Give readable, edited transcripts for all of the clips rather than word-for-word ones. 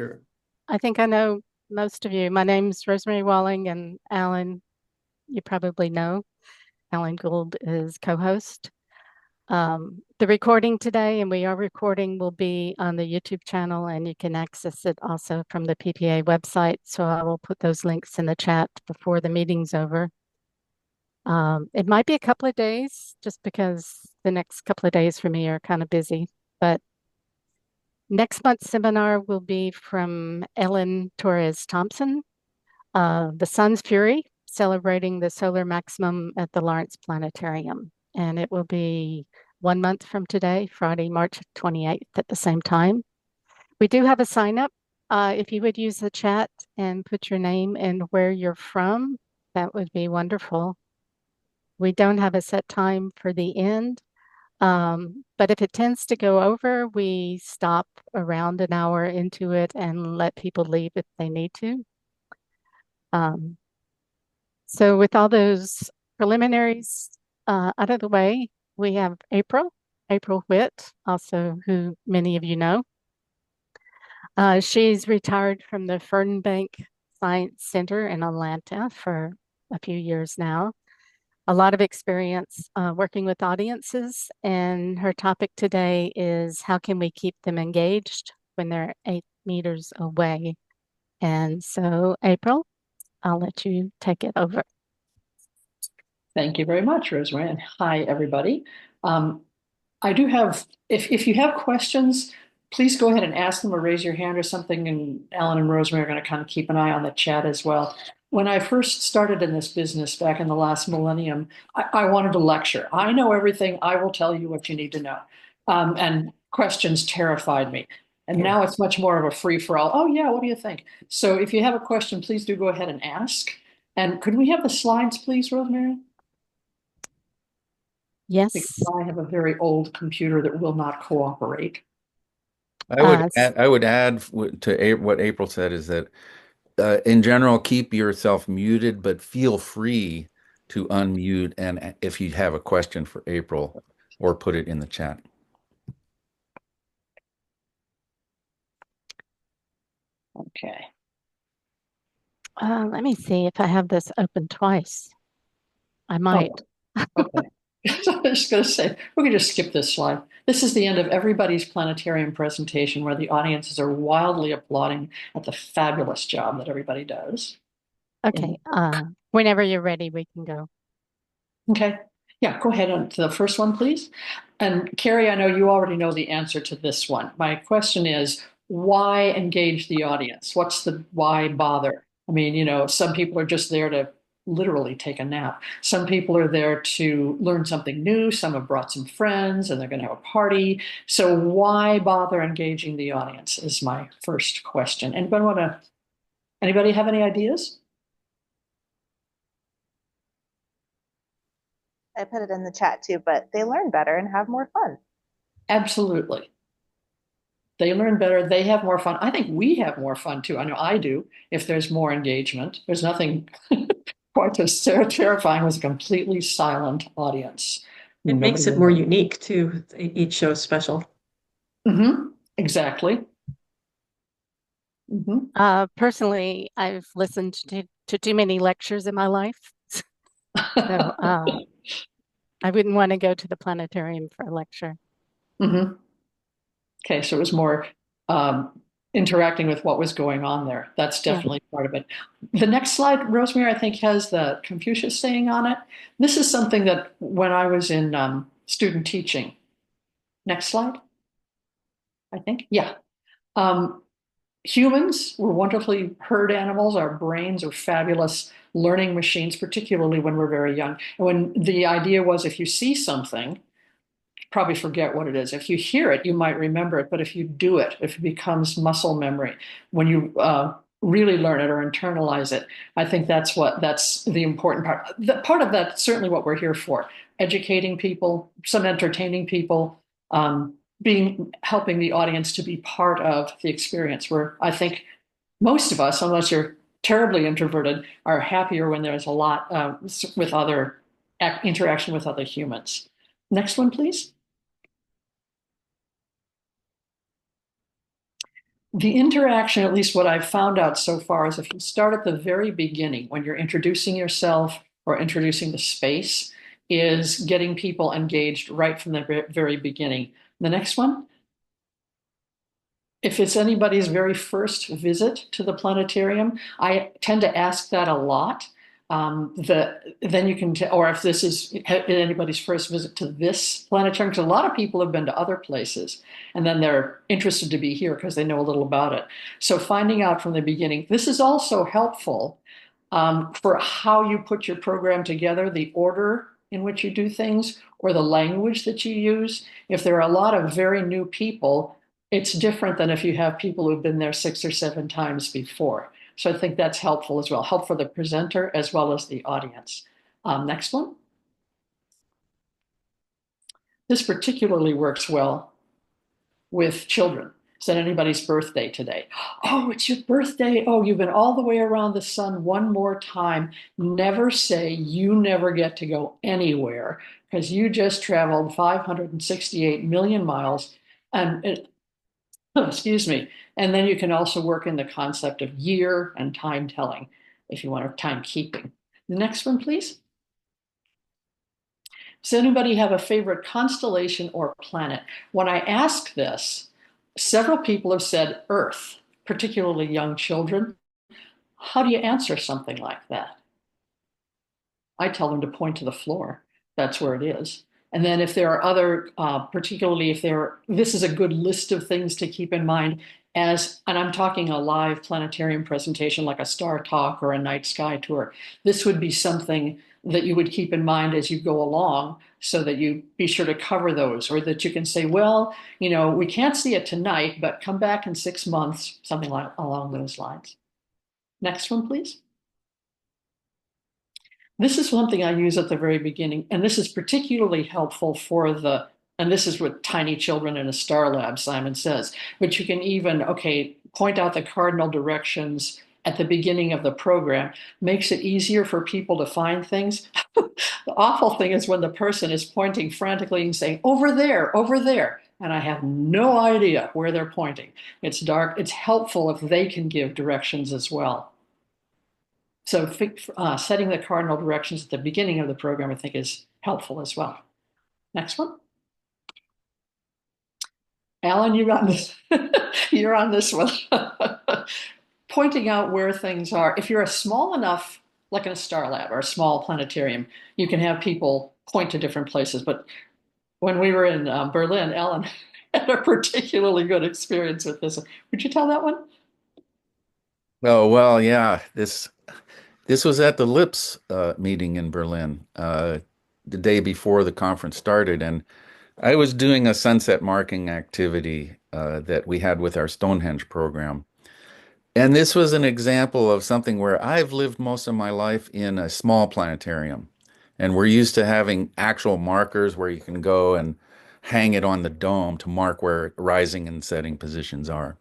Sure. I think I know most of you. My name's Rosemary Walling, and Alan, you probably know. Alan Gould is co-host. The recording today, and we are recording, will be on the YouTube channel, and you can access it also from the PPA website. So I will put those links in the chat before the meeting's over. It might be a couple of days, just because the next couple of days for me are kind of busy. But next month's seminar will be from Ellen Torres Thompson, The Sun's Fury, celebrating the solar maximum at the Lawrence Planetarium. And it will be 1 month from today, Friday, March 28th at the same time. We do have a sign up. If you would use the chat and put your name and where you're from, that would be wonderful. We don't have a set time for the end, but if it tends to go over, we stop around an hour into it and let people leave if they need to. Um, So with all those preliminaries out of the way, we have April Whitt, also who many of you know. She's retired from the Fernbank Science Center in Atlanta for a few years now. A lot of experience working with audiences, and her topic today is how can we keep them engaged when they're 8 meters away? And so, April, I'll let you take it over. Thank you very much, Rosemary, and hi, everybody. Um, I do have, if you have questions, please go ahead and ask them or raise your hand or something, and Alan and Rosemary are going to kind of keep an eye on the chat as well. When I first started in this business back in the last millennium, I wanted to lecture. I know everything. I will tell you what you need to know. And questions terrified me. And now it's much more of a free-for-all. Oh, yeah, what do you think? So if you have a question, please do go ahead and ask. And could we have the slides, please, Rosemary? Because Yes. I have a very old computer that will not cooperate. Uh, I would add to what April said is that in general, keep yourself muted, but feel free to unmute. And if you have a question for April, or put it in the chat. Okay. Let me see if I have this open twice. I might. Oh, okay. So I was just going to say, we're going to just skip this slide. This is the end of everybody's planetarium presentation where the audiences are wildly applauding at the fabulous job that everybody does. Okay. Whenever you're ready, we can go. Okay. Yeah, go ahead on to the first one, please. And Carrie, I know you already know the answer to this one. My question is, why engage the audience? What's the why bother? I mean, some people are just there to literally take a nap. Some people are there to learn something new. Some have brought some friends and they're going to have a party. So why bother engaging the audience is my first question. Anybody have any ideas? I put it in the chat too, but they learn better and have more fun. Absolutely. They learn better. They have more fun. I think we have more fun too. I know I do. If there's more engagement, there's nothing quite as terrifying as a completely silent audience. It Nobody makes it will more know. unique too. Each show is special. Exactly. Personally, I've listened to too many lectures in my life. So I wouldn't want to go to the planetarium for a lecture. Okay, so it was more interacting with what was going on there. That's Yeah. definitely part of it. The next slide, Rosemary, I think has the Confucius saying on it. This is something that when I was in student teaching. Next slide, I think. Yeah. Um, Humans were wonderfully herd animals. Our brains are fabulous learning machines, particularly when we're very young. And when the idea was if you see something, probably forget what it is. If you hear it, you might remember it, but if you do it, if it becomes muscle memory, when you really learn it or internalize it, I think that's the important part. Part of that, certainly what we're here for, educating people, some entertaining people, helping the audience to be part of the experience where I think most of us, unless you're terribly introverted, are happier when there's a lot with other interaction with other humans. Next one, please. The interaction, at least what I've found out so far, is if you start at the very beginning, when you're introducing yourself or introducing the space, is getting people engaged right from the very beginning. The next one, if it's anybody's very first visit to the planetarium, I tend to ask that a lot. Then you can, or if this is anybody's first visit to this planetarium, because a lot of people have been to other places and then they're interested to be here because they know a little about it. So finding out from the beginning, this is also helpful for how you put your program together, the order in which you do things, or the language that you use. If there are a lot of very new people, it's different than if you have people who've been there 6 or 7 times before. So I think that's helpful as well, help for the presenter as well as the audience. Next one. This particularly works well with children. Is that anybody's birthday today? Oh, it's your birthday. Oh, you've been all the way around the sun one more time. Never say you never get to go anywhere because you just traveled 568 million miles. And excuse me. And then you can also work in the concept of year and time telling if you want timekeeping. The next one, please. Does anybody have a favorite constellation or planet? When I ask this, several people have said Earth, particularly young children. How do you answer something like that? I tell them to point to the floor. That's where it is. And then if there are other, particularly if this is a good list of things to keep in mind and I'm talking a live planetarium presentation like a star talk or a night sky tour. This would be something that you would keep in mind as you go along so that you be sure to cover those, or that you can say, well, we can't see it tonight, but come back in 6 months, something like along those lines. Next one, please. This is one thing I use at the very beginning, and this is particularly helpful and this is with tiny children in a star lab, Simon says, but you can even, point out the cardinal directions at the beginning of the program, makes it easier for people to find things. The awful thing is when the person is pointing frantically and saying, over there, and I have no idea where they're pointing. It's dark. It's helpful if they can give directions as well. So setting the cardinal directions at the beginning of the program, I think, is helpful as well. Next one. Alan, you're on this. You're on this one. Pointing out where things are. If you're a small enough, like in a star lab or a small planetarium, you can have people point to different places. But when we were in Berlin, Alan had a particularly good experience with this. Would you tell that one? Oh, well, yeah. This was at the LIPS meeting in Berlin the day before the conference started, and I was doing a sunset marking activity that we had with our Stonehenge program. And this was an example of something where I've lived most of my life in a small planetarium, and we're used to having actual markers where you can go and hang it on the dome to mark where rising and setting positions are.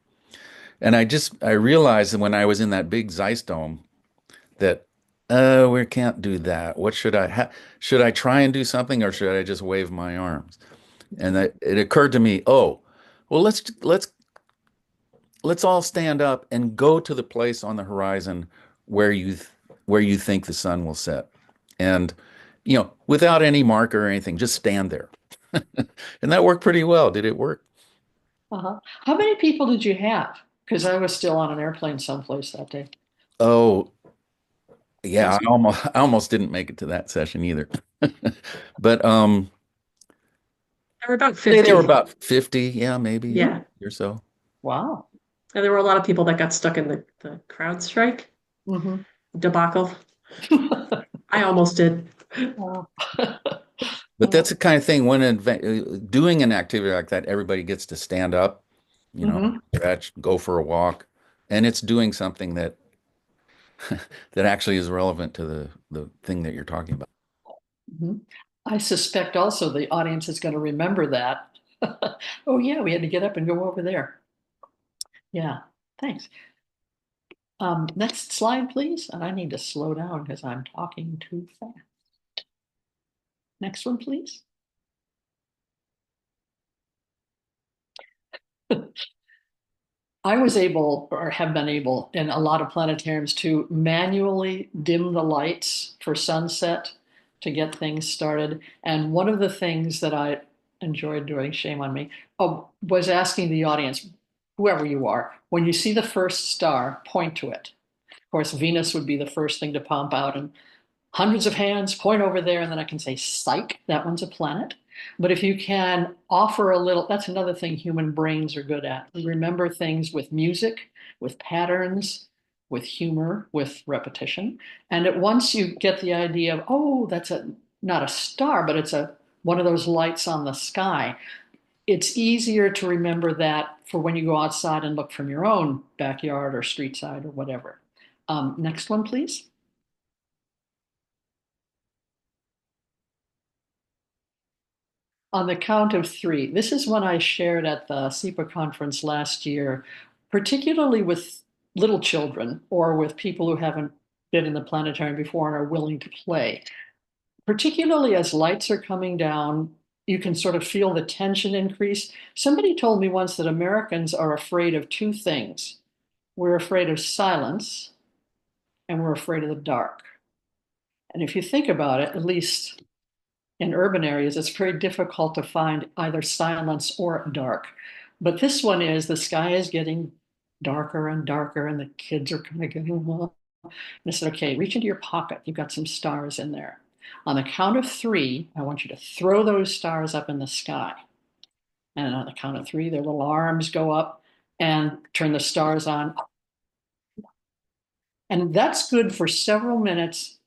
And I realized that when I was in that big Zeiss dome that we can't do that. What should I try and do something, or should I just wave my arms? And it occurred to me, oh, well, let's all stand up and go to the place on the horizon where you think the sun will set, and without any marker or anything, just stand there. And that worked pretty well. Did it work? Uh-huh. How many people did you have? Because I was still on an airplane someplace that day. Oh, yeah, I almost didn't make it to that session either. But There were about say there were 50. about 50, yeah, maybe Yeah. or so. Wow. And there were a lot of people that got stuck in the crowd strike Mm-hmm. debacle. I almost did. Wow. But that's the kind of thing when doing an activity like that, everybody gets to stand up, Mm-hmm. stretch, go for a walk, and it's doing something that that actually is relevant to the thing that you're talking about. Mm-hmm. I suspect also the audience is going to remember that. Oh, yeah, we had to get up and go over there. Yeah, thanks. Next slide, please. And I need to slow down because I'm talking too fast. Next one, please. I was able, or have been able, in a lot of planetariums to manually dim the lights for sunset to get things started. And one of the things that I enjoyed doing, shame on me, was asking the audience, whoever you are, when you see the first star, point to it. Of course, Venus would be the first thing to pump out, and hundreds of hands, point over there, and then I can say, psych, that one's a planet. But if you can offer a little, that's another thing human brains are good at. We remember things with music, with patterns, with humor, with repetition. And at once you get the idea of, oh, that's not a star, but it's one of those lights on the sky. It's easier to remember that for when you go outside and look from your own backyard or street side or whatever. Next one, please. On the count of three, this is one I shared at the SEPA conference last year, particularly with little children or with people who haven't been in the planetarium before and are willing to play. Particularly as lights are coming down, you can sort of feel the tension increase. Somebody told me once that Americans are afraid of two things. We're afraid of silence and we're afraid of the dark. And if you think about it, at least in urban areas, it's very difficult to find either silence or dark. But this one is the sky is getting darker and darker, and the kids are kind of getting, well. And I said, okay, reach into your pocket. You've got some stars in there. On the count of three, I want you to throw those stars up in the sky. And on the count of three, their little arms go up and turn the stars on. And that's good for several minutes,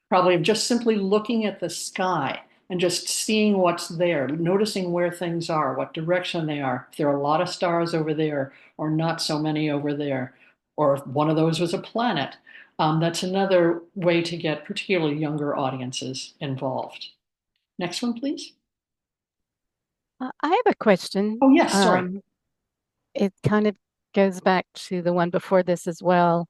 probably of just simply looking at the sky and just seeing what's there, noticing where things are, what direction they are. If there are a lot of stars over there or not so many over there, or if one of those was a planet, that's another way to get particularly younger audiences involved. Next one, please. I have a question. Oh, yes, sorry. It kind of goes back to the one before this as well.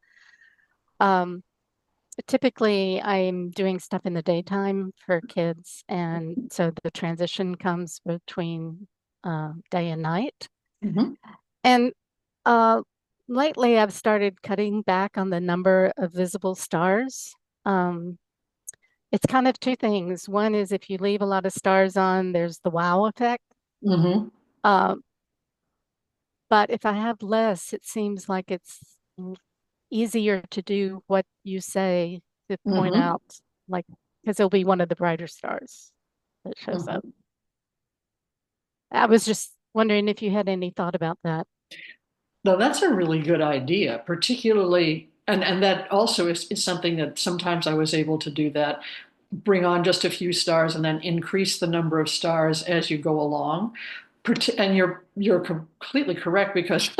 Typically, I'm doing stuff in the daytime for kids, and so the transition comes between day and night. Mhm. And lately, I've started cutting back on the number of visible stars. Um, it's kind of two things. One is if you leave a lot of stars on, there's the wow effect. Mhm. Uh, but if I have less, it seems like it's easier to do what you say to point Mhm. out, like, because it'll be one of the brighter stars that shows up. Mhm. I was just wondering if you had any thought about that. No, that's a really good idea, particularly, and that also is something that sometimes I was able to do that, bring on just a few stars and then increase the number of stars as you go along. And you're completely correct because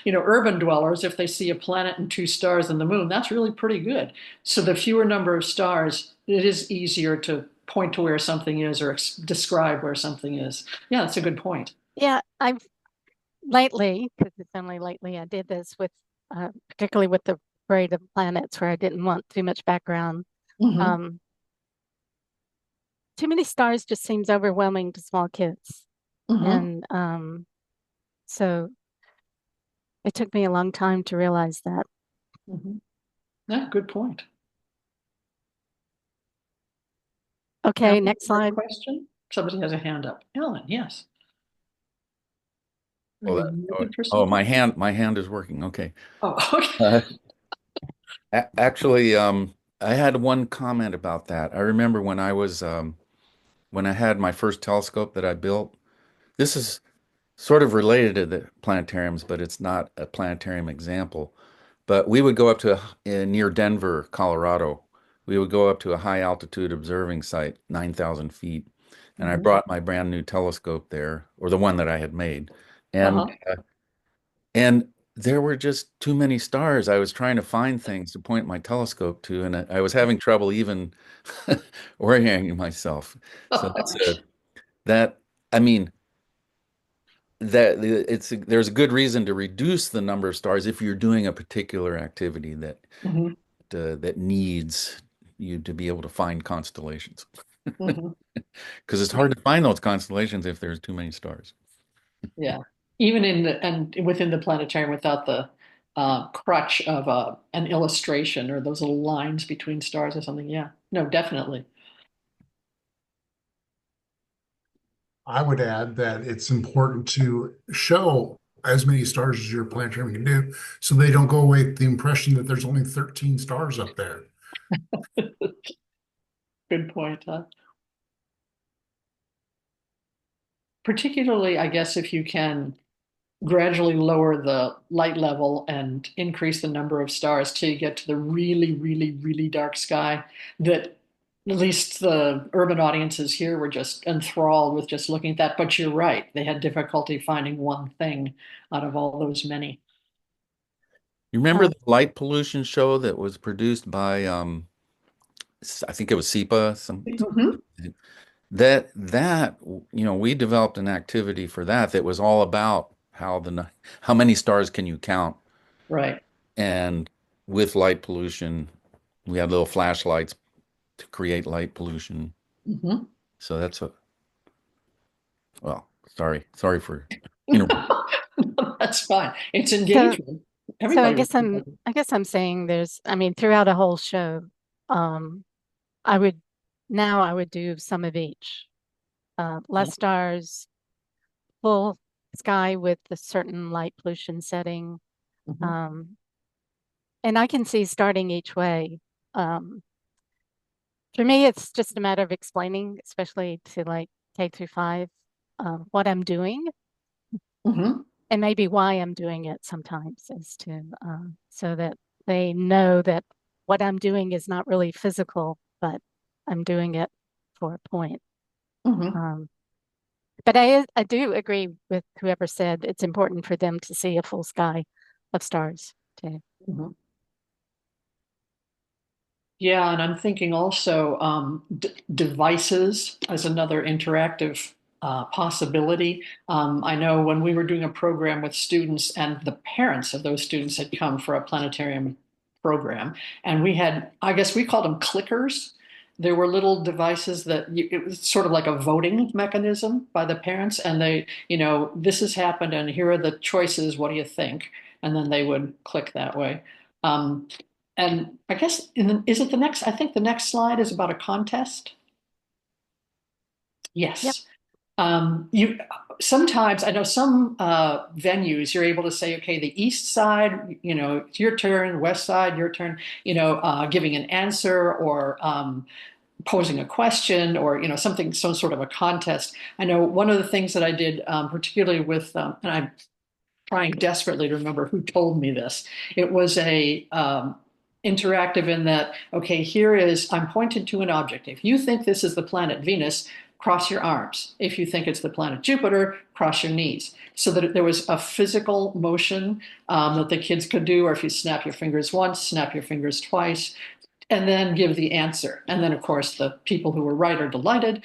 urban dwellers, if they see a planet and two stars and the moon, that's really pretty good. So the fewer number of stars, it is easier to point to where something is or describe where something is. Yeah, that's a good point. Yeah, I've lately, because it's only lately I did this with, particularly with the parade of planets where I didn't want too much background. Hmm. Um, too many stars just seems overwhelming to small kids. Hmm. And so it took me a long time to realize that. Hmm. Yeah, good point. Okay, Ellen, next your slide. question? Somebody has a hand up. Ellen, yes. Are Oh, you looking for oh, something? my hand is working. Okay. Oh, okay. Uh, Actually, I had one comment about that. I remember when when I had my first telescope that I built. This is sort of related to the planetariums, but it's not a planetarium example. But we would go up to near Denver, Colorado. We would go up to a high altitude observing site, 9,000 feet, and I Hmm. brought my brand new telescope there, or the one that I had made, and Uh-huh. and there were just too many stars. I was trying to find things to point my telescope to, and I was having trouble even orienting myself. So that I mean there's a good reason to reduce the number of stars if you're doing a particular activity Hmm. that needs you to be able to find constellations, Hmm. because it's hard to find those constellations if there's too many stars. Yeah. even in the and within the planetarium without the crutch of an illustration or those little lines between stars or something. Yeah, no, definitely. I would add that it's important to show as many stars as your planetarium can do, so they don't go away with the impression that there's only 13 stars up there. Good point, huh? Particularly, I guess, if you can gradually lower the light level and increase the number of stars till you get to the really, really, really dark sky that at least the urban audiences here were just enthralled with just looking at that. But you're right, they had difficulty finding one thing out of all those many. You remember Uh, the light pollution show that was produced by I think it was SEPA, Mhm. that we developed an activity for that was all about how many stars can you count, Right. and with light pollution we had little flashlights to create light pollution. Mhm. So that's well, sorry for interrupting. That's fine. It's so engagement. so Everybody was involved. I guess I'm saying I mean, throughout a whole show, um, I would I would do some of each. Yeah. Less stars, full sky with a certain light pollution setting. Mhm. Um, and I can see starting each way. Um, for me, it's just a matter of explaining, especially to like K through 5, what I'm doing Mhm. and maybe why I'm doing it sometimes is to so that they know that what I'm doing is not really physical, but I'm doing it for a point. Mhm. Um, but I do agree with whoever said it's important for them to see a full sky of stars too. Mhm. Yeah, and I'm thinking also d devices as another interactive possibility. I know when we were doing a program with students, and the parents of those students had come for a planetarium program, and we had, I guess we called them clickers. There were little devices it was sort of like a voting mechanism by the parents, and this has happened, and here are the choices. What do you think? And then they would click that way. Um, and I guess is it the next? I think the next slide is about a contest. Yep. Yes. You sometimes I know some venues you're able to say, okay, the east side, it's your turn, west side, your turn, giving an answer or posing a question or something, some sort of a contest. I know one of the things that I did, particularly with, and I'm trying desperately to remember who told me this. It was a interactive in that, okay, I'm pointed to an object. If you think this is the planet Venus, cross your arms. If you think it's the planet Jupiter, cross your knees. So that there was a physical motion that the kids could do, or if you snap your fingers once, snap your fingers twice, and then give the answer. And then, of course, the people who were right are delighted.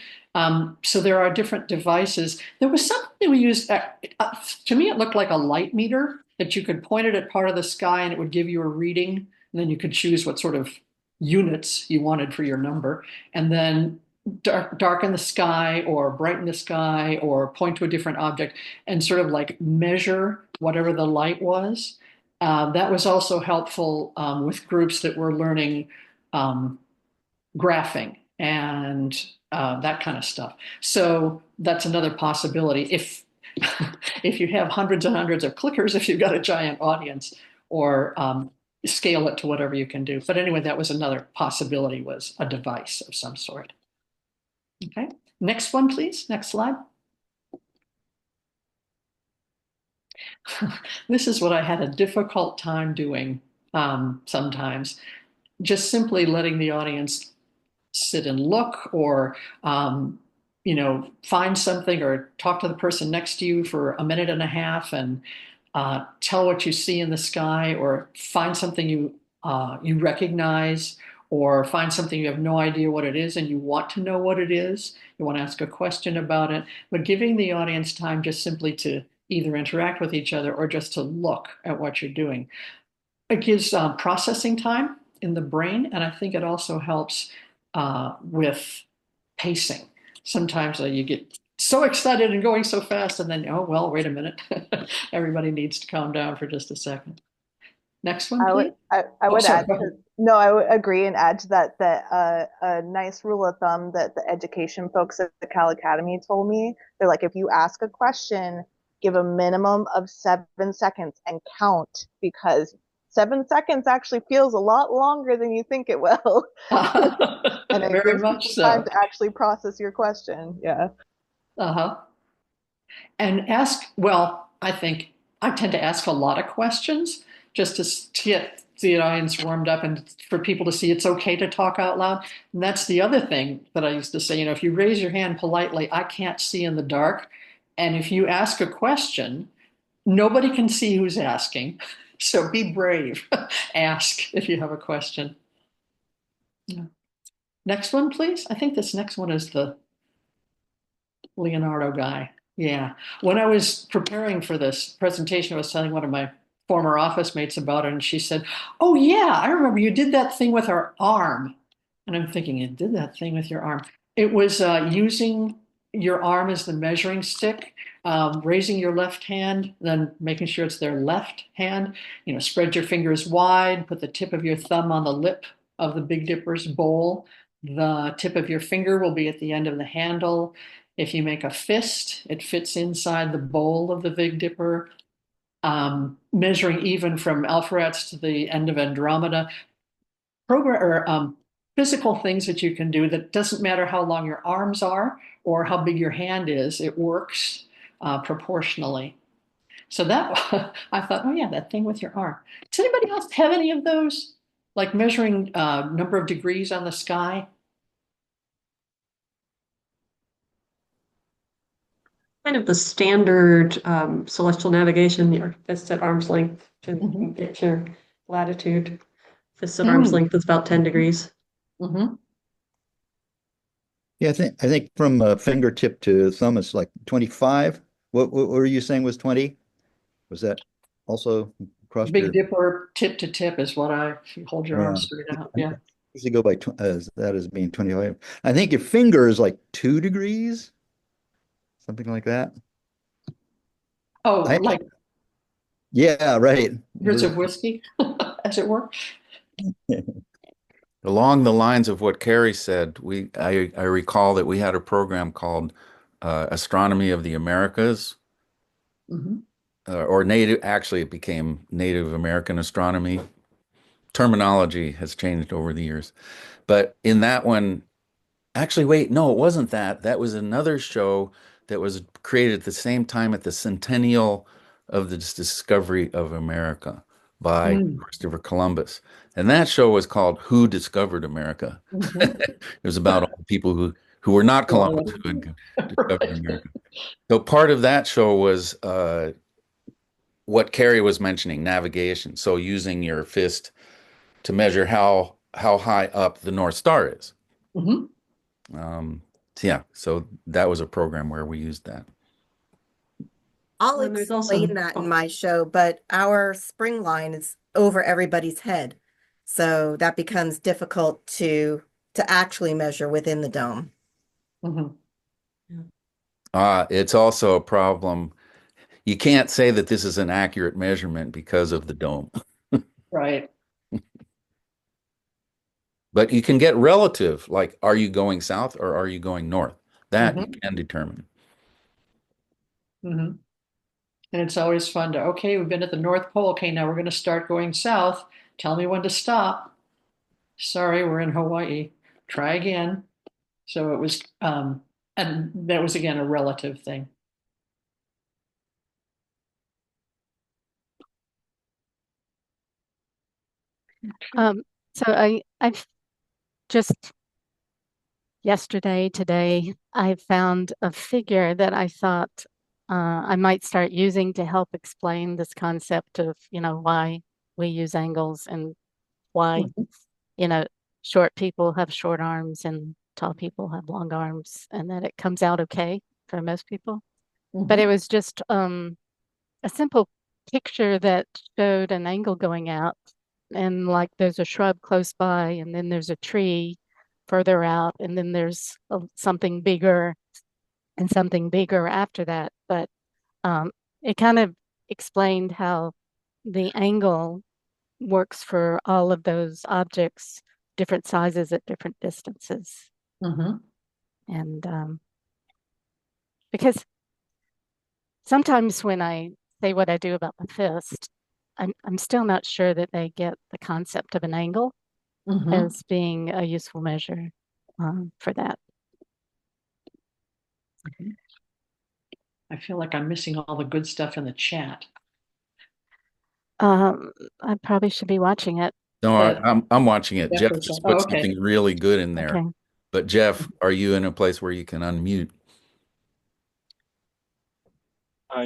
So there are different devices. There was something we used, to me, it looked like a light meter that you could point it at part of the sky and it would give you a reading. And then you could choose what sort of units you wanted for your number. And then darken the sky or brighten the sky or point to a different object and sort of like measure whatever the light was. That was also helpful with groups that were learning um, graphing and that kind of stuff. So that's another possibility. If if you have hundreds and hundreds of clickers, if you've got a giant audience, or scale it to whatever you can do. But anyway, that was another possibility, was a device of some sort. Okay, next one, please. Next slide. This is what I had a difficult time doing sometimes. Just simply letting the audience sit and look or find something or talk to the person next to you for a minute and a half and tell what you see in the sky or find something you recognize or find something you have no idea what it is and you want to know what it is. You want to ask a question about it, but giving the audience time just simply to either interact with each other or just to look at what you're doing. It gives processing time in the brain, and I think it also helps with pacing. Sometimes you get so excited and going so fast, and then, oh, well, wait a minute. Everybody needs to calm down for just a second. Next one, I would please. I Oh, would sorry, add go to ahead. no, I would agree and add to that that a nice rule of thumb that the education folks at the Cal Academy told me, they're like, if you ask a question, give a minimum of 7 seconds and count, because 7 seconds actually feels a lot longer than you think it will. And it Very gives much people time so. to actually process your question. Yeah. Uh-huh. And ask, well, I think I tend to ask a lot of questions just to get the audience warmed up and for people to see it's okay to talk out loud. And that's the other thing that I used to say, if you raise your hand politely, I can't see in the dark. And if you ask a question, nobody can see who's asking. So be brave. Ask if you have a question. Yeah. Next one, please. I think this next one is the Leonardo guy. Yeah. When I was preparing for this presentation, I was telling one of my former office mates about it, and she said, "Oh, yeah, I remember you did that thing with our arm." And I'm thinking, you did that thing with your arm. It was using your arm as the measuring stick, raising your left hand, then making sure it's their left hand. Spread your fingers wide, put the tip of your thumb on the lip of the Big Dipper's bowl. The tip of your finger will be at the end of the handle. If you make a fist, it fits inside the bowl of the Big Dipper, measuring even from Alpheratz to the end of Andromeda. Physical things that you can do that doesn't matter how long your arms are or how big your hand is, it works proportionally. So that I thought, oh yeah, that thing with your arm. Does anybody else have any of those? Like measuring number of degrees on the sky? Kind of the standard celestial navigation, your fist at arm's length to Mhm. get your latitude. Fist at arm's Mm. length is about 10 degrees. Mm-hmm. Yeah, I think from fingertip to thumb it's like 25. What were you saying was 20? Was that also across Big your? Dipper tip to tip is what if you hold your Yeah, arms straight out. I Yeah. usually go by as that as being 25. I think your finger is like 2 degrees, something like that. Oh, I like Yeah, right. here's of whiskey, as it were. Along the lines of what Carrie said, I recall that we had a program called Astronomy of the Americas, Mm-hmm. or Native. Actually, it became Native American astronomy. Terminology has changed over the years, but in that one, actually, wait, no, it wasn't that. That was another show that was created at the same time at the centennial of the discovery of America by Mm. Christopher Columbus. And that show was called Who Discovered America? Mm-hmm. It was about all the people who were not Columbus who had discovered Right. America. So part of that show was what Carrie was mentioning, navigation. So using your fist to measure how high up the North Star is. Mm-hmm. Um, yeah, so that was a program where we used that. I'll And there's explain also, that in oh, my show, but our spring line is over everybody's head. So that becomes difficult to actually measure within the dome. Mm-hmm. It's also a problem. You can't say that this is an accurate measurement because of the dome, Right. but you can get relative, like are you going south or are you going north? That you Mm-hmm. can determine. Mm-hmm. And it's always fun to, okay, we've been at the North Pole. Okay, now we're going to start going south. Tell me when to stop. Sorry, we're in Hawaii. Try again. So it was, and that was again a relative thing. So I've just yesterday, today, I found a figure that I thought I might start using to help explain this concept of, why we use angles and why, Mhm. you know, short people have short arms and tall people have long arms, and that it comes out okay for most people. But it Mhm. was just a simple picture that showed an angle going out, and like there's a shrub close by, and then there's a tree further out, and then there's something bigger. and something bigger after that. But it kind of explained how the angle works for all of those objects, different sizes at different distances. Mm-hmm. And because sometimes when I say what I do about the fist, I'm still not sure that they get the concept of an angle Mm-hmm. as being a useful measure for that. I feel like I'm missing all the good stuff in the chat. I probably should be watching it. No, But I'm watching it. Jeff Jeff was just oh, put okay. something really good in there. Okay. But Jeff, are you in a place where you can unmute?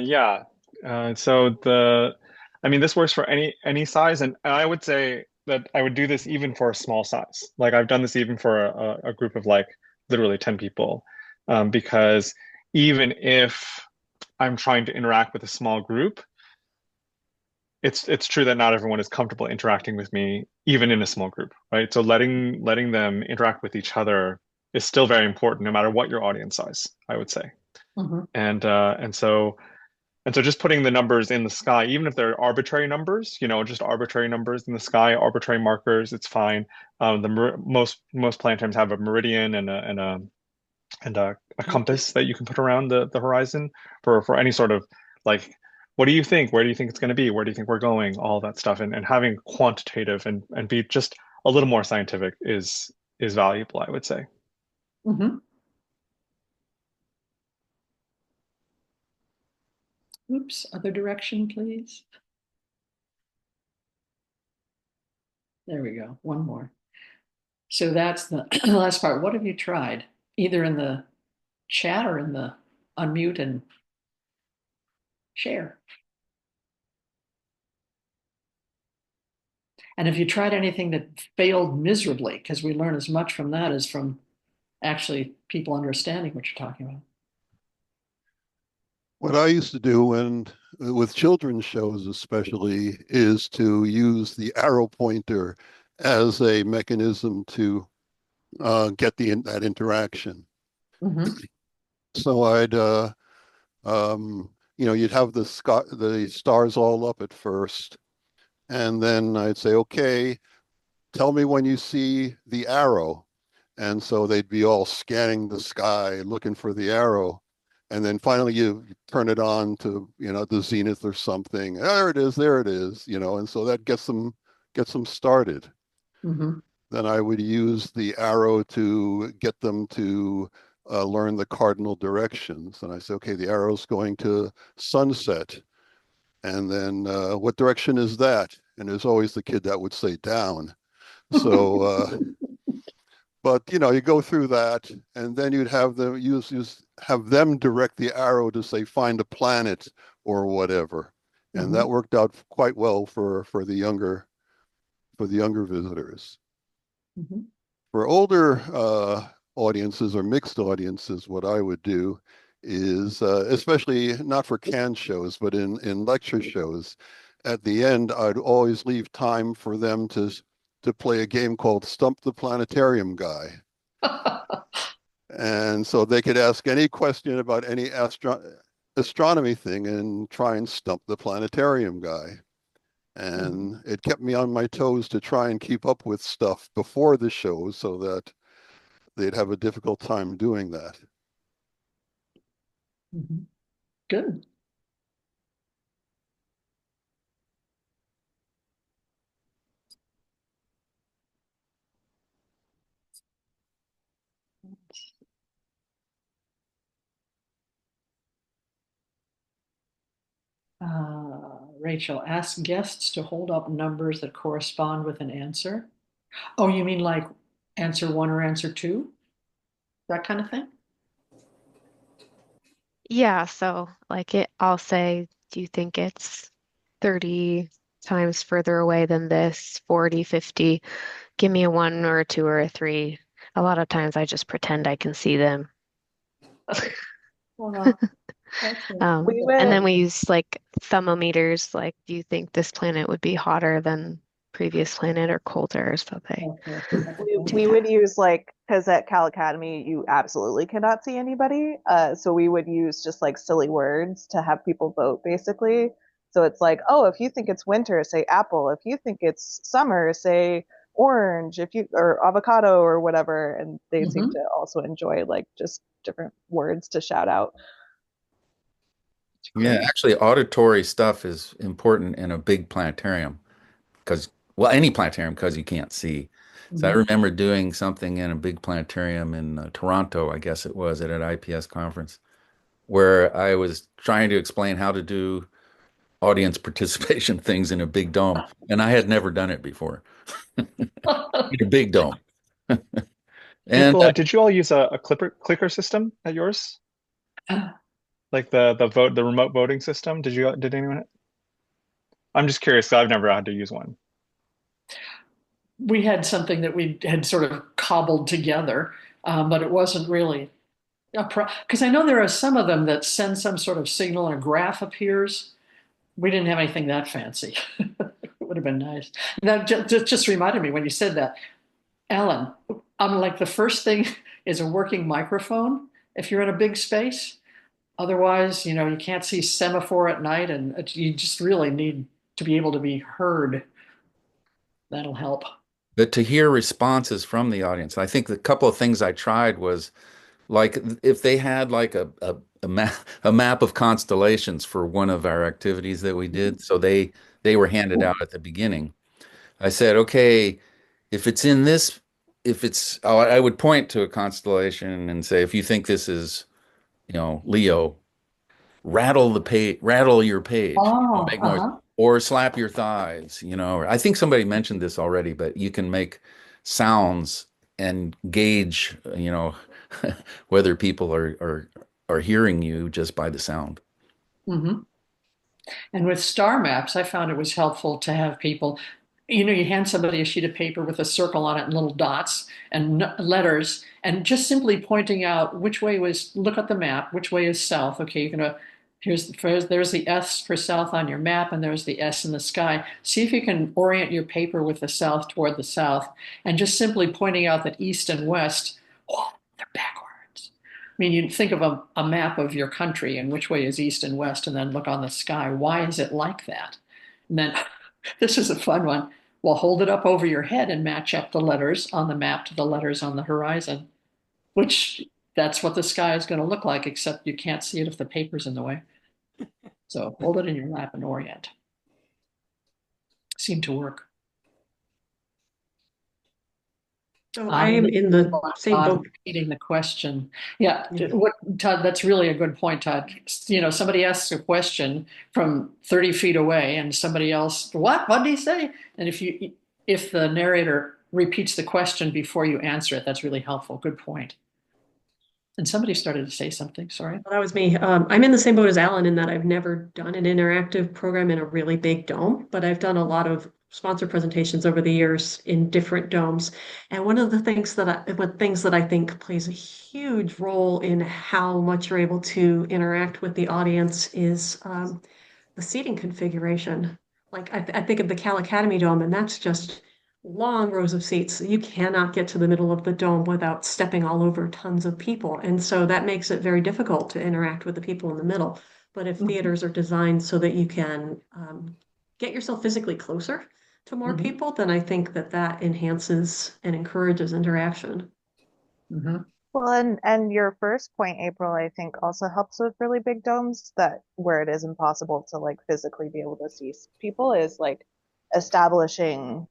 Yeah. I mean, this works for any size, and I would say that I would do this even for a small size. Like I've done this even for a group of like literally 10 people, because even if I'm trying to interact with a small group, it's true that not everyone is comfortable interacting with me, even in a small group, right? So letting them interact with each other is still very important, no matter what your audience size, I would say. Mm-hmm. And so just putting the numbers in the sky, even if they're arbitrary numbers, just arbitrary numbers in the sky, arbitrary markers, it's fine. Most planetariums have a meridian and a compass that you can put around the horizon for any sort of like, what do you think? Where do you think it's going to be? Where do you think we're going? All that stuff, and having quantitative and be just a little more scientific is valuable, I would say. Mm-hmm. Oops, other direction, please. There we go. One more. So that's the last part. What have you tried? Either in the chat or in the unmute and share. And if you tried anything that failed miserably, because we learn as much from that as from actually people understanding what you're talking about. What I used to do with children's shows especially is to use the arrow pointer as a mechanism to get that interaction. Mm-hmm. So you'd have the stars all up at first, and then I'd say, okay, tell me when you see the arrow. And so they'd be all scanning the sky, looking for the arrow. And then finally you turn it on to, the zenith or something. There it is, and so that gets them started. Mm-hmm. Then I would use the arrow to get them to learn the cardinal directions. And I say, okay, the arrow's going to sunset. And then what direction is that? And there's always the kid that would say down. So, but you go through that, and then you'd have them have them direct the arrow to say find a planet or whatever, and Mm-hmm. that worked out quite well for the younger visitors. Mm-hmm. For older audiences or mixed audiences, what I would do is, especially not for canned shows, but in lecture shows, at the end, I'd always leave time for them to play a game called Stump the Planetarium Guy. And so they could ask any question about any astronomy thing and try and stump the planetarium guy. And it kept me on my toes to try and keep up with stuff before the show so that they'd have a difficult time doing that. Mm-hmm. Good. Rachel, ask guests to hold up numbers that correspond with an answer. Oh, you mean like answer 1 or answer 2? That kind of thing? Yeah, so I'll say, do you think it's 30 times further away than this, 40, 50? Give me a 1 or a 2 or a 3. A lot of times I just pretend I can see them. Well, and then we use like thermometers, like, do you think this planet would be hotter than previous planet or colder so they We would use like, because at Cal Academy you absolutely cannot see anybody, so we would use just like silly words to have people vote basically. So it's like, oh, if you think it's winter, say apple. If you think it's summer, say orange. If you or avocado or whatever, and they seem to also enjoy like just different words to shout out. Yeah, actually, auditory stuff is important in a big planetarium because, well, any planetarium because you can't see. So I remember doing something in a big planetarium in Toronto, I guess it was, at an IPS conference, where I was trying to explain how to do audience participation things in a big dome, and I had never done it before. In a big dome. And Did you all use a clicker system at yours? Like the remote voting system? Did anyone? I'm just curious, 'cause I've never had to use one. We had something that we had sort of cobbled together, but it wasn't really because I know there are some of them that send some sort of signal and a graph appears. We didn't have anything that fancy. It would have been nice. That just reminded me when you said that, Alan. I'm like the first thing is a working microphone if you're in a big space. Otherwise, you can't see semaphore at night, and you just really need to be able to be heard. That'll help. but to hear responses from the audience, I think the couple of things I tried was like if they had like a map of constellations for one of our activities that we did, so they were handed out at the beginning. I said, okay, if it's in this, if it's, oh, I would point to a constellation and say, if you think this is, Leo, rattle the page, rattle your page, Oh, make noise, or slap your thighs. I think somebody mentioned this already, but you can make sounds and gauge, whether people are hearing you just by the sound. Mm-hmm. And with star maps, I found it was helpful to have people, you hand somebody a sheet of paper with a circle on it and little dots and letters, and just simply pointing out which way look at the map, which way is south. Okay, you're gonna, there's the S for south on your map, and there's the S in the sky. See if you can orient your paper with the south toward the south, and just simply pointing out that east and west, oh, they're backwards. I mean, you think of a map of your country and which way is east and west, and then look on the sky. Why is it like that? And then this is a fun one. Well, hold it up over your head and match up the letters on the map to the letters on the horizon, which that's what the sky is going to look like, except you can't see it if the paper's in the way. So hold it in your lap and orient. Seemed to work. So I am in the same boat. Repeating the question. Yeah, Todd, that's really a good point, Todd. Somebody asks a question from 30 feet away and somebody else, what did he say? And if the narrator repeats the question before you answer it, that's really helpful. Good point. And somebody started to say something, sorry. Well, that was me. I'm in the same boat as Alan in that I've never done an interactive program in a really big dome, but I've done a lot of sponsor presentations over the years in different domes. And one of the things that I think plays a huge role in how much you're able to interact with the audience is the seating configuration. Like I think of the Cal Academy Dome, and that's just long rows of seats. You cannot get to the middle of the dome without stepping all over tons of people. And so that makes it very difficult to interact with the people in the middle. But if theaters are designed so that you can get yourself physically closer to more people, then I think that enhances and encourages interaction. Well, and your first point, April, I think also helps with really big domes that where it is impossible to like physically be able to see people is like establishing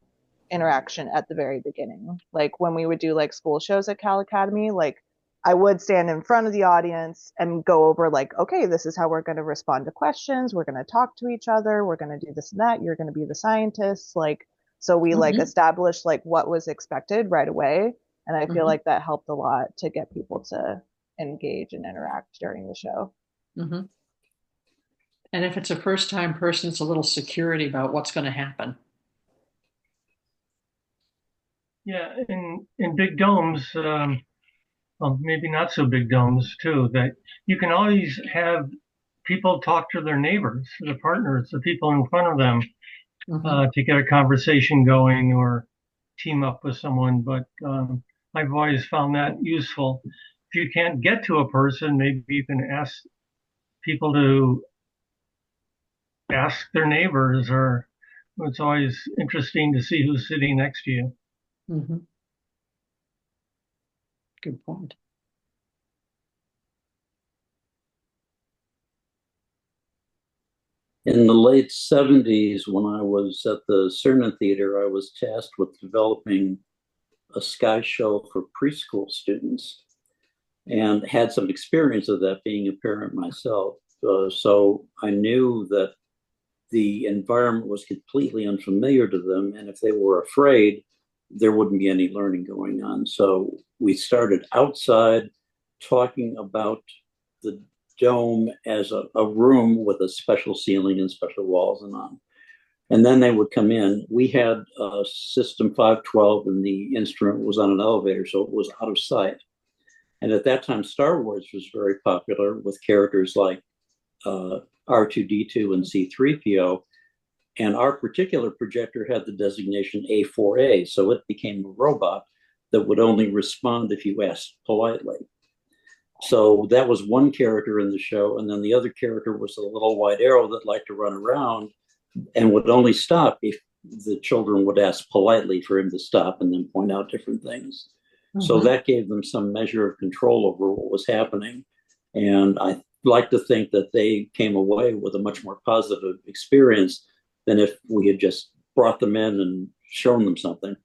interaction at the very beginning. Like when we would do like school shows at Cal Academy, like I would stand in front of the audience and go over like, okay, this is how we're going to respond to questions. We're going to talk to each other. We're going to do this and that. You're going to be the scientists. Like, so we like established like what was expected right away. And I feel like that helped a lot to get people to engage and interact during the show. And if it's a first time person, it's a little security about what's going to happen. Yeah, in big domes, well, maybe not so big domes too, that you can always have people talk to their neighbors, the partners, the people in front of them. to get a conversation going or team up with someone. But I've always found that useful. If you can't get to a person, maybe you can ask people to ask their neighbors, or it's always interesting to see who's sitting next to you. Good point. In the late 70s, when I was at the Cernan Theater, I was tasked with developing a sky show for preschool students and had some experience of that being a parent myself. So I knew that the environment was completely unfamiliar to them. And if they were afraid, there wouldn't be any learning going on. So we started outside talking about the dome as a room with a special ceiling and special walls and on. And then they would come in. We had System 512 and the instrument was on an elevator, so it was out of sight. And at that time, Star Wars was very popular with characters like R2D2 and C3PO. And our particular projector had the designation A4A, so it became a robot that would only respond if you asked politely. So that was one character in the show. And then the other character was a little white arrow that liked to run around and would only stop if the children would ask politely for him to stop and then point out different things. So that gave them some measure of control over what was happening. And I like to think that they came away with a much more positive experience than if we had just brought them in and shown them something.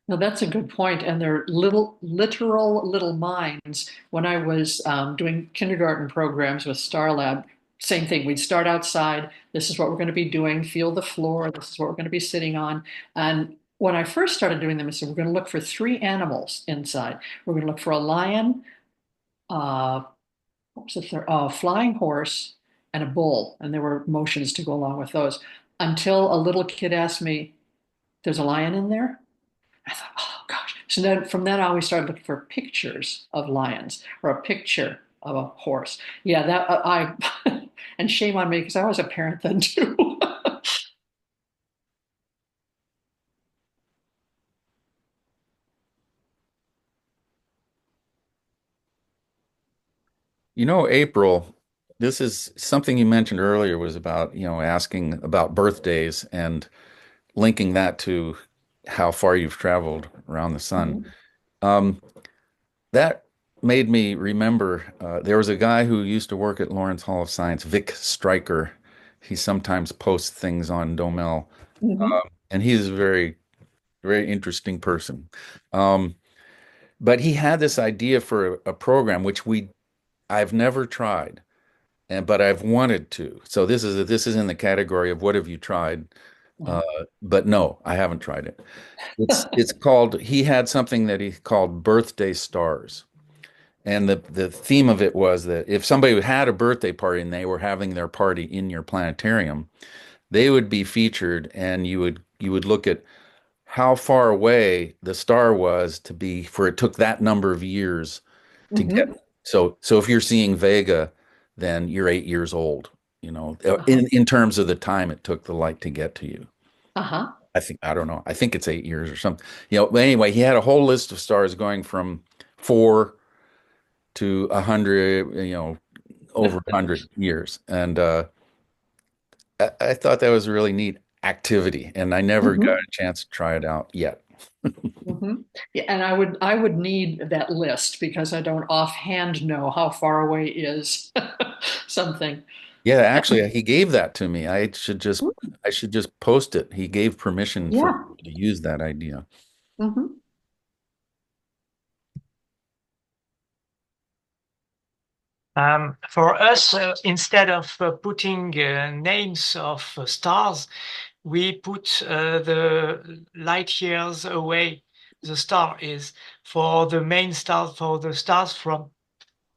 Now that's a good point, and they're literal little minds. When I was doing kindergarten programs with Star Lab, same thing. We'd start outside. This is what we're going to be doing. Feel the floor. This is what we're going to be sitting on. And when I first started doing them, I said we're going to look for 3 animals inside. We're going to look for a lion, what was the third? A flying horse, and a bull. And there were motions to go along with those. Until a little kid asked me, "There's a lion in there?" I thought, oh gosh. So then from then on, we started looking for pictures of lions or a picture of a horse. Yeah, that I, and shame on me because I was a parent then too. You know, April, this is something you mentioned earlier was about, asking about birthdays and linking that to how far you've traveled around the sun. Um, that made me remember there was a guy who used to work at Lawrence Hall of Science, Vic Stryker. He sometimes posts things on Domel, and he's a very, very interesting person. Um, but he had this idea for a program which I've never tried, but I've wanted to. So this is in the category of what have you tried? But no, I haven't tried it. It's called. He had something that he called birthday stars. And the theme of it was that if somebody had a birthday party and they were having their party in your planetarium, they would be featured, and you would look at how far away the star was to be for it took that number of years to get. So if you're seeing Vega, then you're 8 years old, in terms of the time it took the light to get to you. I don't know. I think it's 8 years or something. But anyway, he had a whole list of stars going from 4 to 100, over 100 years. And I thought that was a really neat activity, and I never got a chance to try it out yet. Yeah, and I would need that list because I don't offhand know how far away is something. Yeah, actually, he gave that to me. I should just post it. He gave permission for Yeah. me to use that idea. For us, instead of putting names of stars, we put the light years away the star is for the main stars, for the stars from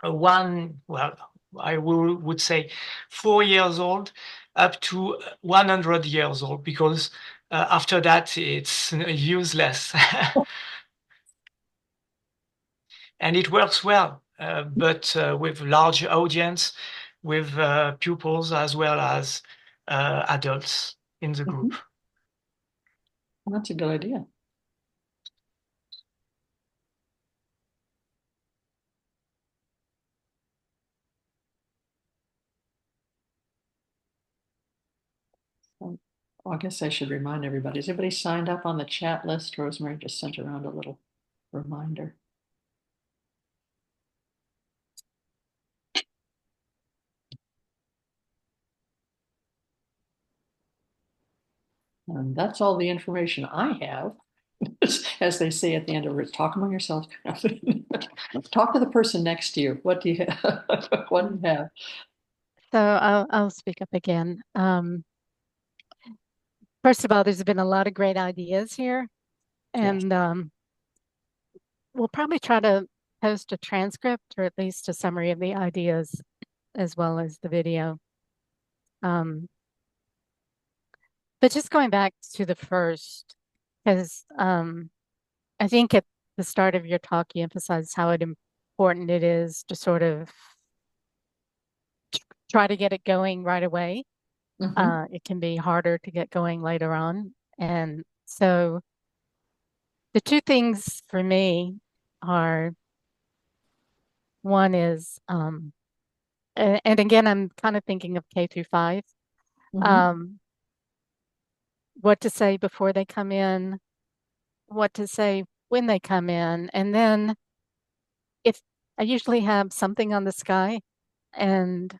I would say 4 years old up to 100 years old, because after that it's useless. And it works well, but with large audience, with pupils as well as adults in the group. That's a good idea. I guess I should remind everybody. Is everybody signed up on the chat list? Rosemary just sent around a little reminder. And that's all the information I have. As they say at the end of it, talk among yourselves. Talk to the person next to you. What do you have? What do you have? So I'll speak up again. First of all, there's been a lot of great ideas here, and we'll probably try to post a transcript or at least a summary of the ideas as well as the video. But just going back to the first, because I think at the start of your talk, you emphasized how important it is to sort of try to get it going right away. It can be harder to get going later on. And so the two things for me are, one is, and again, I'm kind of thinking of K through 5, what to say before they come in, what to say when they come in. And then if I usually have something on the sky, and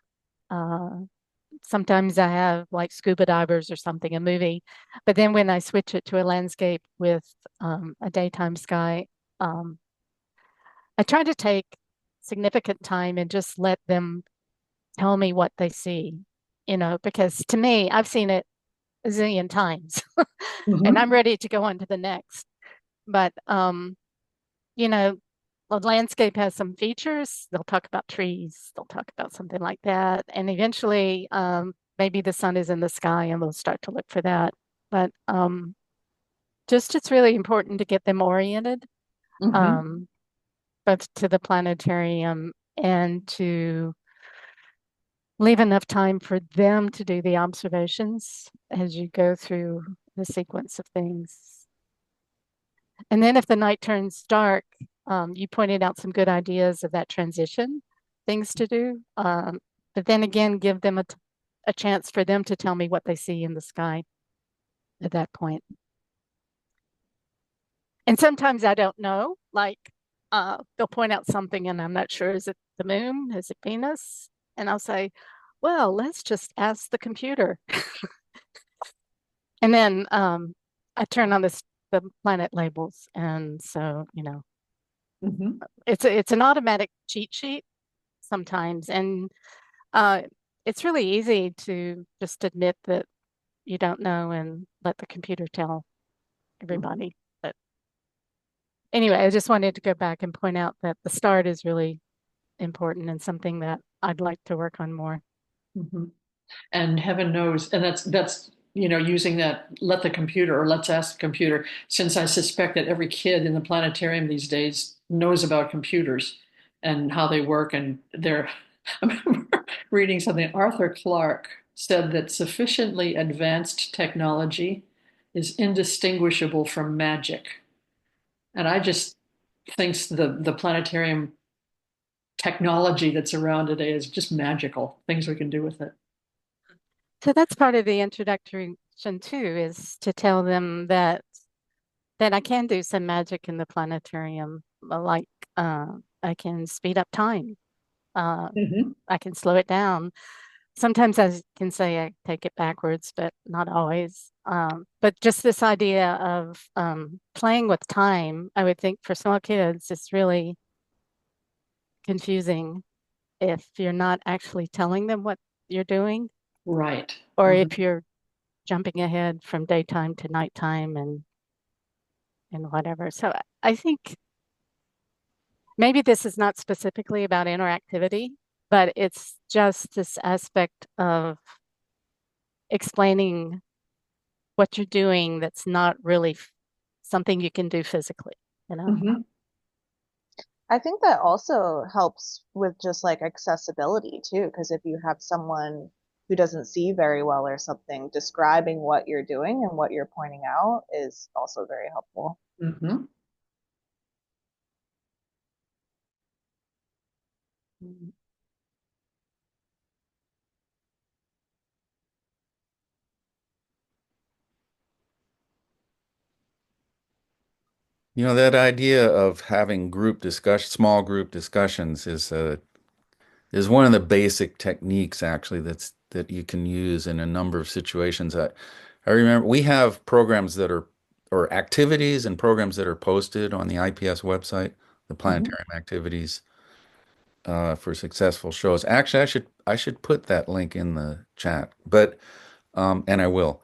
sometimes I have like scuba divers or something, a movie. But then when I switch it to a landscape with a daytime sky, I try to take significant time and just let them tell me what they see, because to me, I've seen it a zillion times and I'm ready to go on to the next. But, the landscape has some features. They'll talk about trees. They'll talk about something like that. And eventually, maybe the sun is in the sky and we'll start to look for that. But it's really important to get them oriented, both to the planetarium and to leave enough time for them to do the observations as you go through the sequence of things. And then if the night turns dark, you pointed out some good ideas of that transition, things to do. But then again, give them a chance for them to tell me what they see in the sky at that point. And sometimes I don't know, like they'll point out something and I'm not sure, is it the moon? Is it Venus? And I'll say, well, let's just ask the computer. And then I turn on the planet labels. And so, it's an automatic cheat sheet sometimes. And it's really easy to just admit that you don't know and let the computer tell everybody. But anyway, I just wanted to go back and point out that the start is really important and something that I'd like to work on more. And heaven knows, and that's using that let the computer or let's ask the computer, since I suspect that every kid in the planetarium these days knows about computers and how they work. And I remember reading something. Arthur Clarke said that sufficiently advanced technology is indistinguishable from magic. And I just think the planetarium technology that's around today is just magical, things we can do with it. So that's part of the introduction too, is to tell them that I can do some magic in the planetarium, like I can speed up time. I can slow it down. Sometimes I can say I take it backwards, but not always. But just this idea of playing with time, I would think for small kids, it's really confusing if you're not actually telling them what you're doing. Right. Or if you're jumping ahead from daytime to nighttime and whatever. So I think maybe this is not specifically about interactivity, but it's just this aspect of explaining what you're doing that's not really something you can do physically, I think that also helps with just like accessibility too, because if you have someone who doesn't see very well or something, describing what you're doing and what you're pointing out is also very helpful. Mm-hmm. You know, that idea of having small group discussions is one of the basic techniques actually that you can use in a number of situations. I remember we have programs that are or activities and programs that are posted on the IPS website, the Planetarium activities for successful shows. Actually, I should put that link in the chat, but and I will.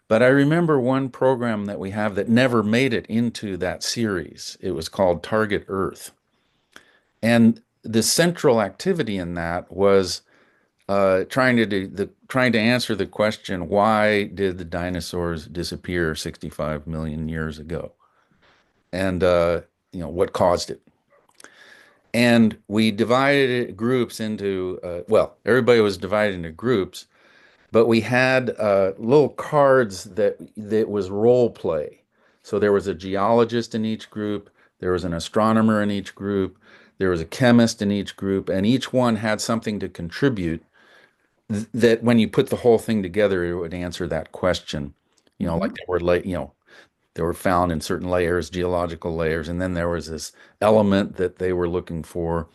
But I remember one program that we have that never made it into that series. It was called Target Earth. And the central activity in that was trying to answer the question, why did the dinosaurs disappear 65 million years ago? And what caused it? And we divided groups into well, everybody was divided into groups, but we had little cards that was role play. So there was a geologist in each group, there was an astronomer in each group, there was a chemist in each group, and each one had something to contribute that when you put the whole thing together, it would answer that question. Like they were found in certain layers, geological layers, and then there was this element that they were looking for,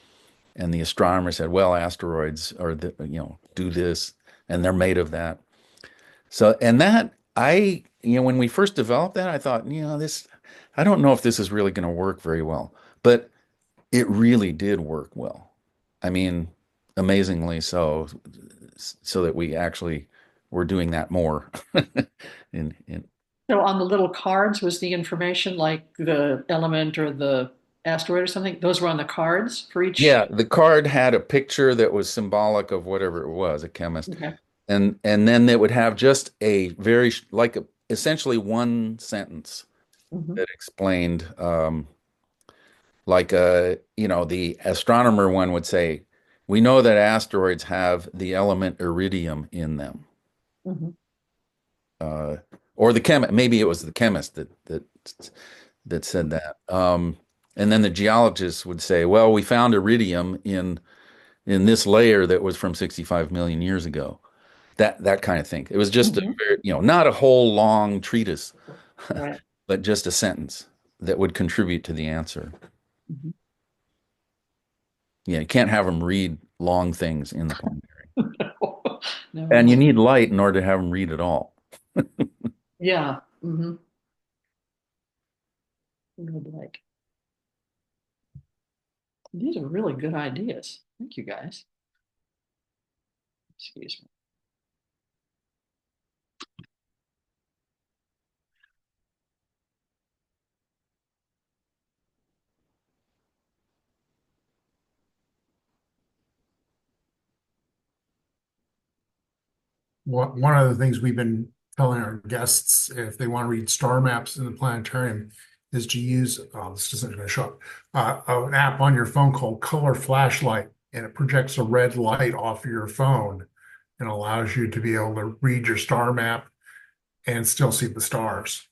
and the astronomer said, "Well, asteroids are do this, and they're made of that." So, and that when we first developed that, I thought, I don't know if this is really going to work very well, but it really did work well. I mean, amazingly so that we actually were doing that more. in So on the little cards was the information like the element or the asteroid or something? Those were on the cards for each? Yeah, the card had a picture that was symbolic of whatever it was, a chemist. Okay. And then it would have just a very essentially one sentence that explained the astronomer one would say, we know that asteroids have the element iridium in them. Or the chemist, maybe it was the chemist that said that. And then the geologist would say, well, we found iridium in this layer that was from 65 million years ago. That kind of thing. It was just not a whole long treatise, Right. but just a sentence that would contribute to the answer. Yeah, you can't have them read long things in the planetarium. No. And you need light in order to have them read it all. Yeah. Good like. These are really good ideas. Thank you, guys. Excuse me. One of the things we've been telling our guests, if they want to read star maps in the planetarium, is to use, this isn't going to show up, an app on your phone called Color Flashlight, and it projects a red light off of your phone and allows you to be able to read your star map and still see the stars.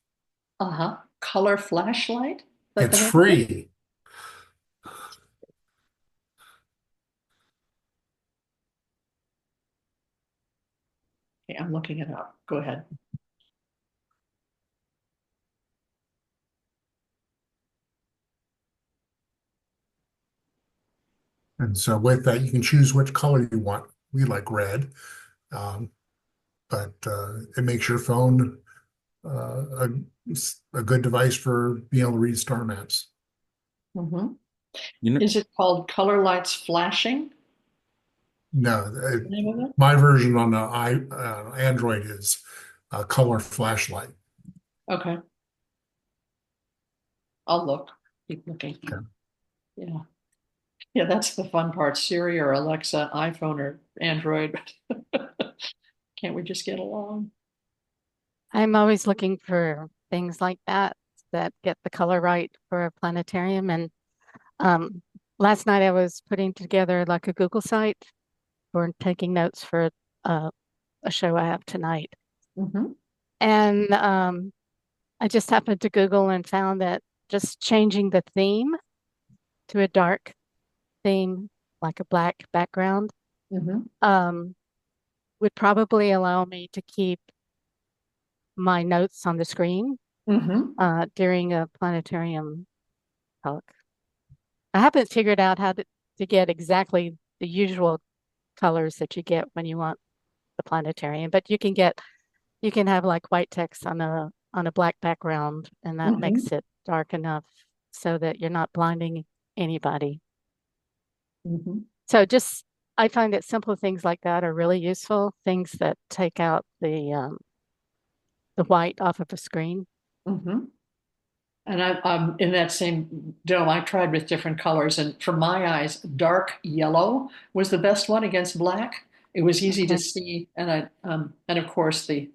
Color Flashlight? It's free. Okay, I'm looking it up. Go ahead. And so with that, you can choose which color you want. We like red, but it makes your phone a good device for being able to read star maps. Is it called Color Lights Flashing? No, my version on the Android is Color Flashlight. Okay. I'll look. Keep looking. Okay. Yeah. Yeah, that's the fun part. Siri or Alexa, iPhone or Android. Can't we just get along? I'm always looking for things like that get the color right for a planetarium. And last night I was putting together like a Google site for taking notes for a show I have tonight. Mm-hmm. And I just happened to Google and found that just changing the theme to a dark theme, like a black background, Mm-hmm. would probably allow me to keep my notes on the screen Mm-hmm. during a planetarium talk. I haven't figured out how to get exactly the usual colors that you get when you want the planetarium, but you can have like white text on a black background, and that Mm-hmm. makes it dark enough so that you're not blinding anybody. Mm-hmm. So just I find that simple things like that are really useful, things that take out the white off of a screen. Mm-hmm. And I'm in that same dome. I tried with different colors, and for my eyes, dark yellow was the best one against black. It was easy to Okay. see, and of course, the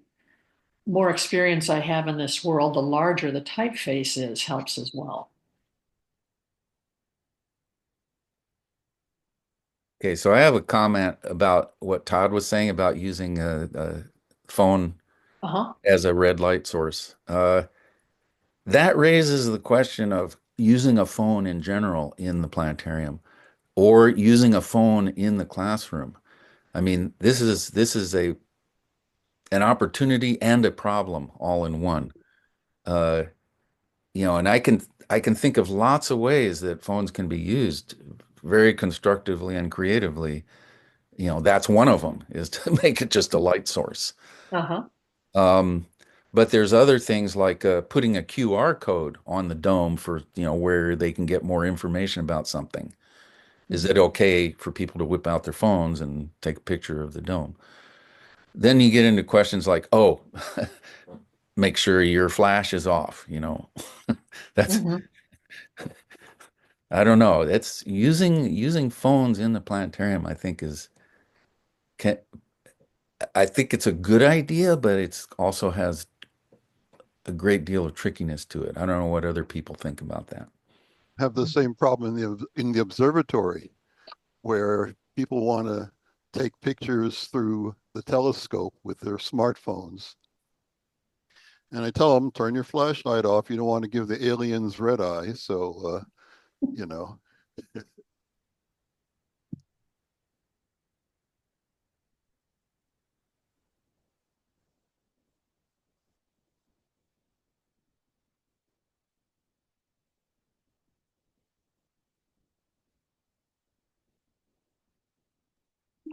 more experience I have in this world, the larger the typeface is, helps as well. Okay, so I have a comment about what Todd was saying about using a phone Uh-huh. as a red light source. That raises the question of using a phone in general in the planetarium or using a phone in the classroom. I mean, this is an opportunity and a problem all in one. Uh, and I can think of lots of ways that phones can be used very constructively and creatively. That's one of them is to make it just a light source. Uh-huh. Um, but there's other things like putting a QR code on the dome for, where they can get more information about something. Is it okay for people to whip out their phones and take a picture of the dome? Then you get into questions like, oh, make sure your flash is off. That's, Mm-hmm. I don't know. That's using phones in the planetarium, can, I think it's a good idea, but it's also has a great deal of trickiness to it. I don't know what other people think about that. Have the same problem in the observatory where people want to take pictures through the telescope with their smartphones. And I tell them, turn your flashlight off. You don't want to give the aliens red eye. So, you know,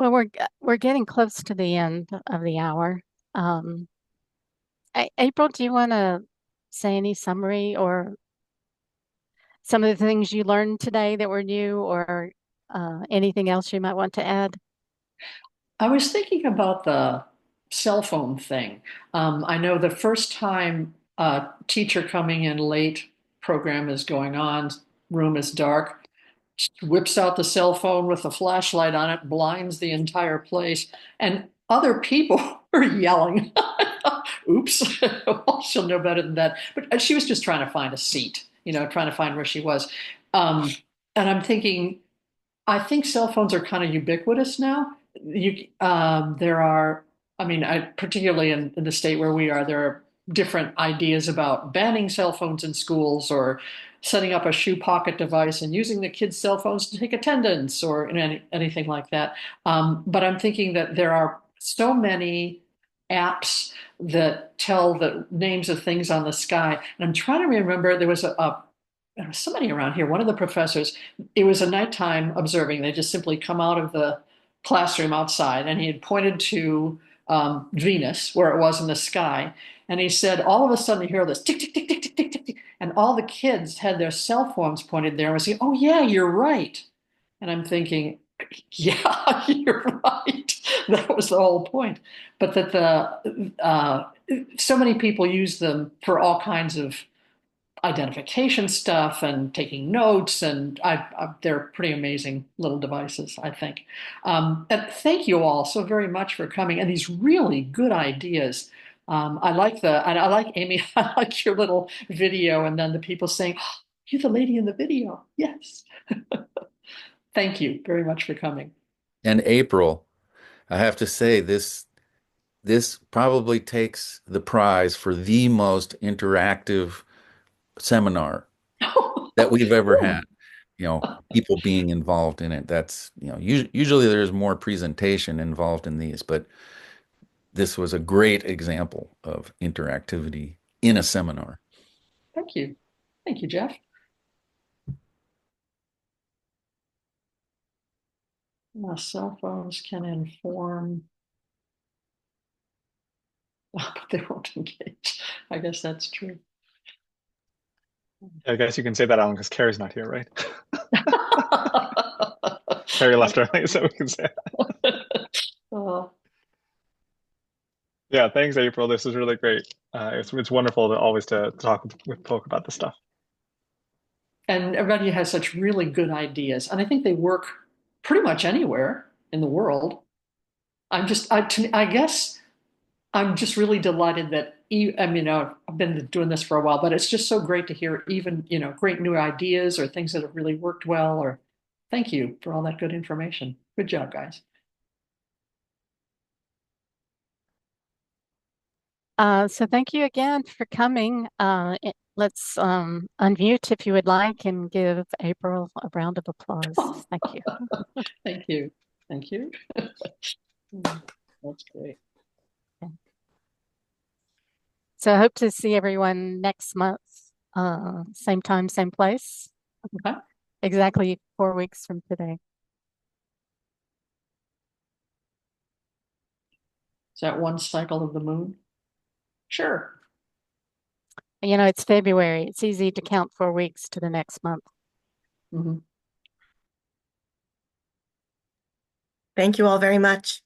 Well, we're getting close to the end of the hour. Um, April, do you want to say any summary or some of the things you learned today that were new, or anything else you might want to add? I was thinking about the cell phone thing. I know the first time a teacher coming in late, program is going on, room is dark, whips out the cell phone with a flashlight on it, blinds the entire place, and other people are yelling. Oops, well, she'll know better than that. But she was just trying to find a seat, trying to find where she was. Um, and I'm thinking, I think cell phones are kind of ubiquitous now. There are, I mean, particularly in the state where we are, there are different ideas about banning cell phones in schools or setting up a shoe pocket device and using the kids' cell phones to take attendance or anything like that. But I'm thinking that there are so many apps that tell the names of things on the sky. And I'm trying to remember, there was somebody around here, one of the professors, it was a nighttime observing. They just simply come out of the classroom outside, and he had pointed to Venus, where it was in the sky. And he said, all of a sudden, you hear this tick, tick, tick, tick, tick, tick, tick, tick. And all the kids had their cell phones pointed there and was saying, oh, yeah, you're right. And I'm thinking, yeah, you're right. That was the whole point. But that so many people use them for all kinds of identification stuff and taking notes, and they're pretty amazing little devices, I think. And thank you all so very much for coming and these really good ideas. I like Amy. I like your little video, and then the people saying, oh, "You're the lady in the video." Yes. Thank you very much for coming. And April, I have to say this probably takes the prize for the most interactive seminar that we've ever had. People being involved in it. That's, usually there's more presentation involved in these, but this was a great example of interactivity in a seminar. Thank you. Thank you, Jeff. Cell phones can inform, but they won't engage. I guess that's true. I guess you can say that, Alan, because Carrie's not here, right? Carrie left early, so we can say that. Yeah, thanks, April. This is really great. It's wonderful to always to talk with folk about this stuff. And everybody has such really good ideas, and I think they work pretty much anywhere in the world. I guess I'm just really delighted that I've been doing this for a while, but it's just so great to hear even, great new ideas or things that have really worked well. Or thank you for all that good information. Good job, guys. So thank you again for coming. Let's unmute if you would like and give April a round of applause. Thank you. Thank you. Thank you. That's great. Okay. So I hope to see everyone next month, same time, same place. Okay. Exactly 4 weeks from today. Is that one cycle of the moon? Sure. It's February. It's easy to count 4 weeks to the next month. Thank you all very much.